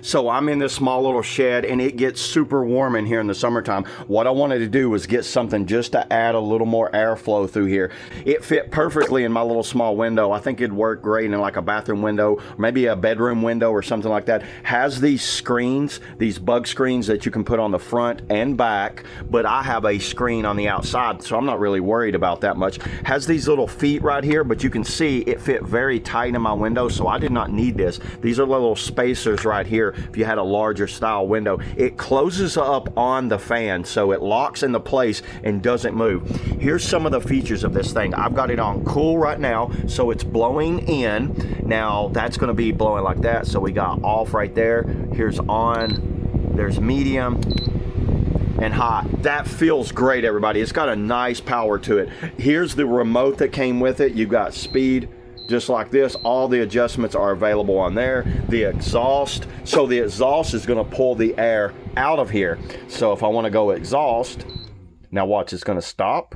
So I'm in this small little shed and it gets super warm in here in the summertime. What I wanted to do was get something just to add a little more airflow through here. It fit perfectly in my little small window. I think it'd work great in like a bathroom window, maybe a bedroom window or something like that. Has these screens, these bug screens that you can put on the front and back, but I have a screen on the outside, so I'm not really worried about that much. Has these little feet right here, but you can see it fit very tight in my window, so I did not need this. These are little spacers right here. If you had a larger style window, it closes up on the fan, so it locks into place and doesn't move. Here's some of the features of this thing. I've got it on cool right now, so it's blowing in. Now that's going to be blowing like that, so we got off right there. Here's on, there's medium and high. That feels great, everybody. It's got a nice power to it. Here's the remote that came with it. You've got speed, just like this. All the adjustments are available on there. The exhaust, so the exhaust is going to pull the air out of here. So if I want to go exhaust, now watch, it's going to stop.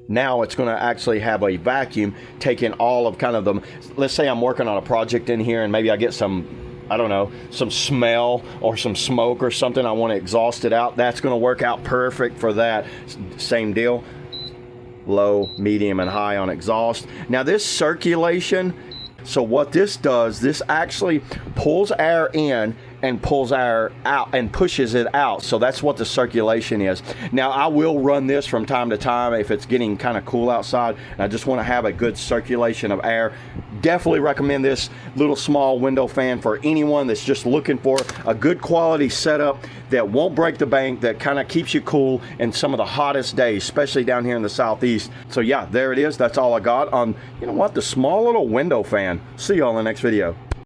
Now it's going to actually have a vacuum taking all of kind of them. Let's say I'm working on a project in here and maybe I get some, I don't know, some smell or some smoke or something. I want to exhaust it out. That's going to work out perfect for that. Same deal. Low, medium, and high on exhaust. Now this circulation, so what this does, this actually pulls air in and pulls air out and pushes it out. So that's what the circulation is. Now I will run this from time to time if it's getting kind of cool outside and I just want to have a good circulation of air. Definitely recommend this little small window fan for anyone that's just looking for a good quality setup that won't break the bank, that kind of keeps you cool in some of the hottest days, especially down here in the southeast. So yeah, there it is. That's all I got on, you know what, the small little window fan. See you all in the next video.